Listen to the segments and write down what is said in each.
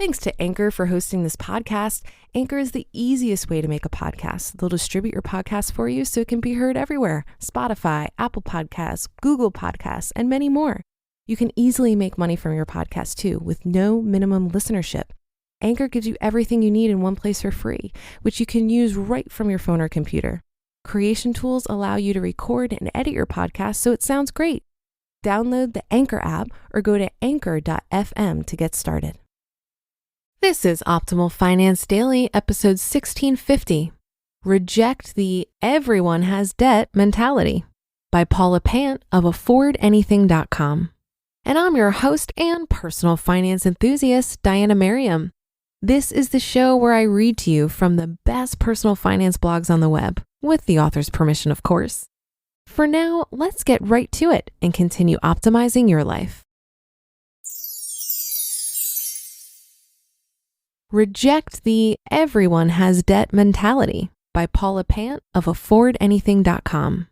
Thanks to Anchor for hosting this podcast. Anchor is the easiest way to make a podcast. They'll distribute your podcast for you so it can be heard everywhere. Spotify, Apple Podcasts, Google Podcasts, and many more. You can easily make money from your podcast too with no minimum listenership. Anchor gives you everything you need in one place for free, which you can use right from your phone or computer. Creation tools allow you to record and edit your podcast so it sounds great. Download the Anchor app or go to anchor.fm to get started. This is Optimal Finance Daily, episode 1650. Reject the everyone has debt mentality by Paula Pant of affordanything.com. And I'm your host and personal finance enthusiast, Diana Merriam. This is the show where I read to you from the best personal finance blogs on the web, with the author's permission, of course. For now, let's get right to it and continue optimizing your life. Reject the everyone has debt mentality by Paula Pant of affordanything.com.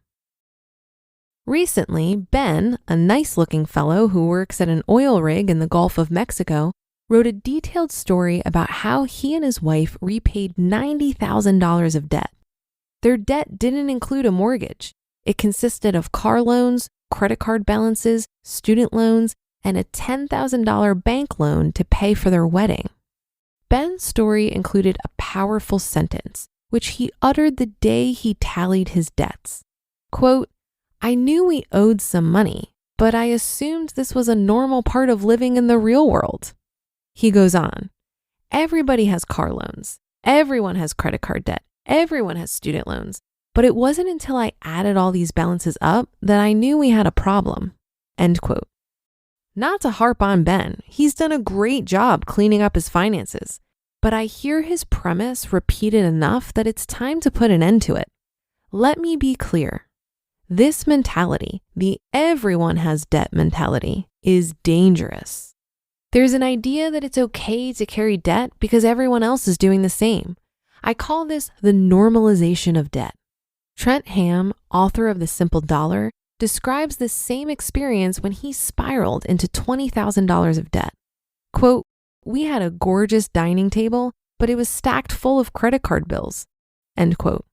Recently, Ben, a nice-looking fellow who works at an oil rig in the Gulf of Mexico, wrote a detailed story about how he and his wife repaid $90,000 of debt. Their debt didn't include a mortgage. It consisted of car loans, credit card balances, student loans, and a $10,000 bank loan to pay for their wedding. Ben's story included a powerful sentence, which he uttered the day he tallied his debts. Quote, "I knew we owed some money, but I assumed this was a normal part of living in the real world." He goes on, "Everybody has car loans. Everyone has credit card debt. Everyone has student loans. But it wasn't until I added all these balances up that I knew we had a problem." End quote. Not to harp on Ben, he's done a great job cleaning up his finances, but I hear his premise repeated enough that it's time to put an end to it. Let me be clear. This mentality, the everyone has debt mentality, is dangerous. There's an idea that it's okay to carry debt because everyone else is doing the same. I call this the normalization of debt. Trent Ham, author of The Simple Dollar, describes the same experience when he spiraled into $20,000 of debt. Quote, "We had a gorgeous dining table, but it was stacked full of credit card bills." End quote.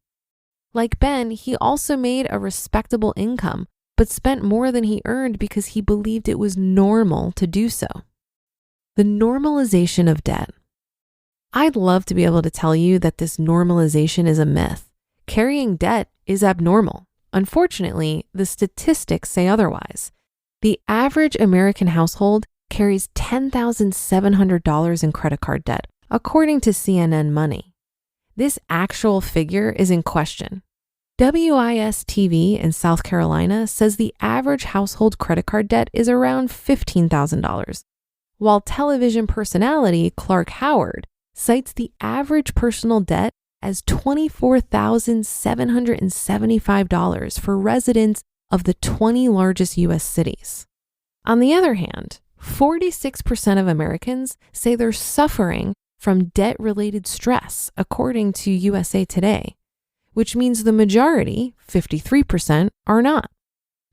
Like Ben, he also made a respectable income, but spent more than he earned because he believed it was normal to do so. The normalization of debt. I'd love to be able to tell you that this normalization is a myth. Carrying debt is abnormal. Unfortunately, the statistics say otherwise. The average American household carries $10,700 in credit card debt, according to CNN Money. This actual figure is in question. WIS-TV in South Carolina says the average household credit card debt is around $15,000, while television personality Clark Howard cites the average personal debt as $24,775 for residents of the 20 largest U.S. cities. On the other hand, 46% of Americans say they're suffering from debt-related stress, according to USA Today, which means the majority, 53%, are not.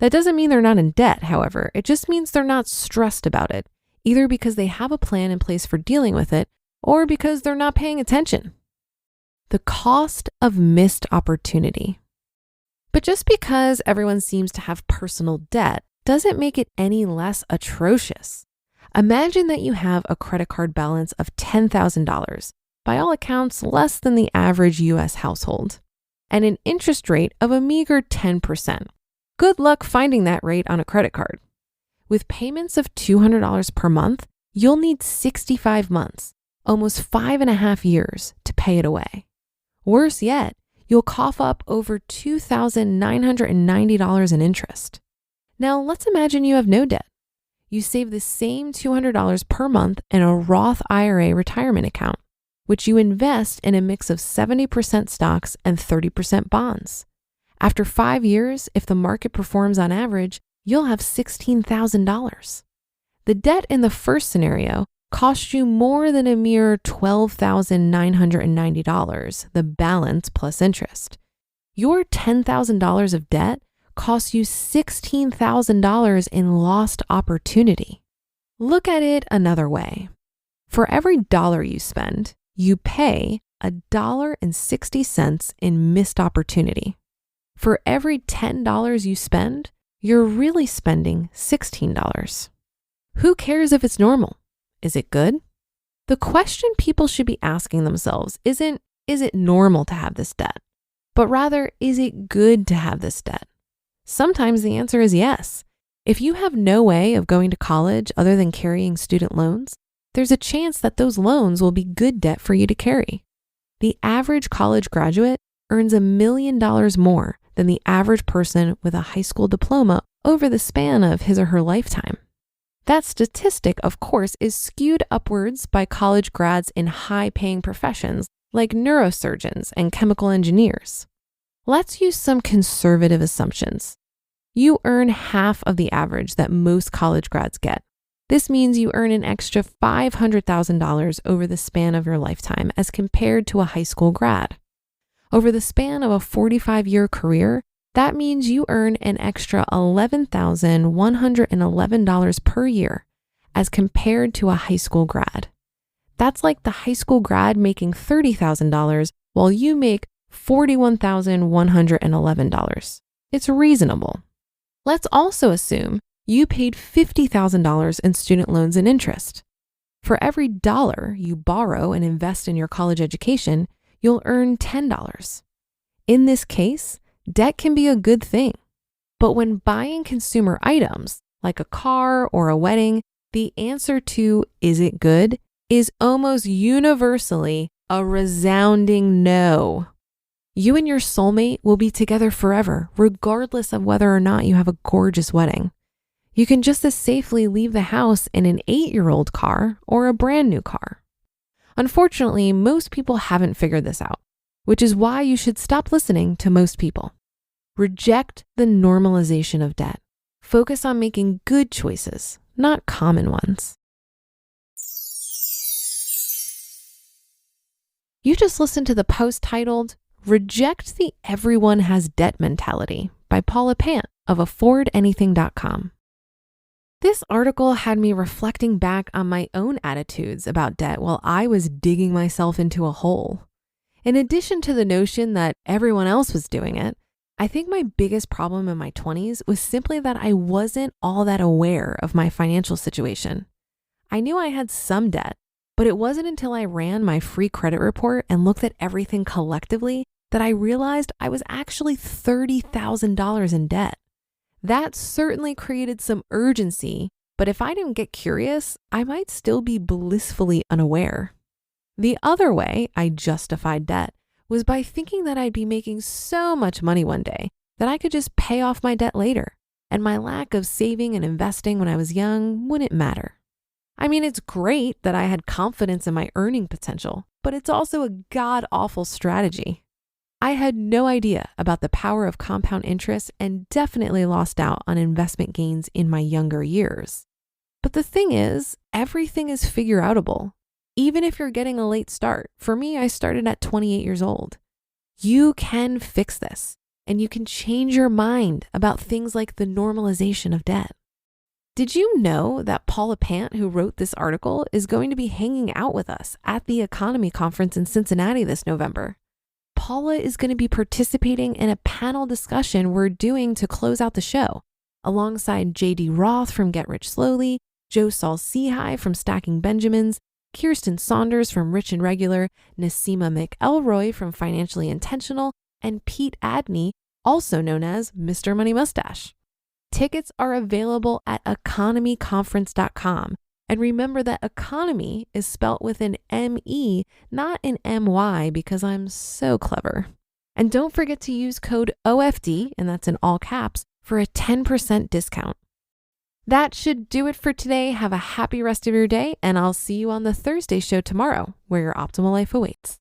That doesn't mean they're not in debt, however. It just means they're not stressed about it, either because they have a plan in place for dealing with it or because they're not paying attention. The cost of missed opportunity. But just because everyone seems to have personal debt doesn't make it any less atrocious. Imagine that you have a credit card balance of $10,000, by all accounts less than the average US household, and an interest rate of a meager 10%. Good luck finding that rate on a credit card. With payments of $200 per month, you'll need 65 months, almost 5.5 years, to pay it away. Worse yet, you'll cough up over $2,990 in interest. Now, let's imagine you have no debt. You save the same $200 per month in a Roth IRA retirement account, which you invest in a mix of 70% stocks and 30% bonds. After 5 years, if the market performs on average, you'll have $16,000. The debt in the first scenario cost you more than a mere $12,990, the balance plus interest. Your $10,000 of debt costs you $16,000 in lost opportunity. Look at it another way. For every dollar you spend, you pay $1.60 in missed opportunity. For every $10 you spend, you're really spending $16. Who cares if it's normal? Is it good? The question people should be asking themselves isn't, is it normal to have this debt? But rather, is it good to have this debt? Sometimes the answer is yes. If you have no way of going to college other than carrying student loans, there's a chance that those loans will be good debt for you to carry. The average college graduate earns $1 million more than the average person with a high school diploma over the span of his or her lifetime. That statistic, of course, is skewed upwards by college grads in high-paying professions like neurosurgeons and chemical engineers. Let's use some conservative assumptions. You earn half of the average that most college grads get. This means you earn an extra $500,000 over the span of your lifetime as compared to a high school grad. Over the span of a 45-year career, that means you earn an extra $11,111 per year as compared to a high school grad. That's like the high school grad making $30,000 while you make $41,111. It's reasonable. Let's also assume you paid $50,000 in student loans and interest. For every dollar you borrow and invest in your college education, you'll earn $10. In this case, debt can be a good thing. But when buying consumer items, like a car or a wedding, the answer to is it good is almost universally a resounding no. You and your soulmate will be together forever, regardless of whether or not you have a gorgeous wedding. You can just as safely leave the house in an 8-year-old car or a brand new car. Unfortunately, most people haven't figured this out, which is why you should stop listening to most people. Reject the normalization of debt. Focus on making good choices, not common ones. You just listened to the post titled, Reject the Everyone Has Debt Mentality by Paula Pant of AffordAnything.com. This article had me reflecting back on my own attitudes about debt while I was digging myself into a hole. In addition to the notion that everyone else was doing it, I think my biggest problem in my 20s was simply that I wasn't all that aware of my financial situation. I knew I had some debt, but it wasn't until I ran my free credit report and looked at everything collectively that I realized I was actually $30,000 in debt. That certainly created some urgency, but if I didn't get curious, I might still be blissfully unaware. The other way I justified debt was by thinking that I'd be making so much money one day that I could just pay off my debt later, and my lack of saving and investing when I was young wouldn't matter. I mean, it's great that I had confidence in my earning potential, but it's also a god-awful strategy. I had no idea about the power of compound interest and definitely lost out on investment gains in my younger years. But the thing is, everything is figure-outable. Even if you're getting a late start, for me, I started at 28 years old. You can fix this, and you can change your mind about things like the normalization of debt. Did you know that Paula Pant, who wrote this article, is going to be hanging out with us at the Economy Conference in Cincinnati this November? Paula is going to be participating in a panel discussion we're doing to close out the show, alongside J.D. Roth from Get Rich Slowly, Joe Saul-Sehy from Stacking Benjamins, Kirsten Saunders from Rich and Regular, Nassima McElroy from Financially Intentional, and Pete Adney, also known as Mr. Money Mustache. Tickets are available at economyconference.com. And remember that economy is spelt with an M-E, not an M-Y, because I'm so clever. And don't forget to use code OFD, and that's in all caps, for a 10% discount. That should do it for today. Have a happy rest of your day, and I'll see you on the Thursday show tomorrow, where your optimal life awaits.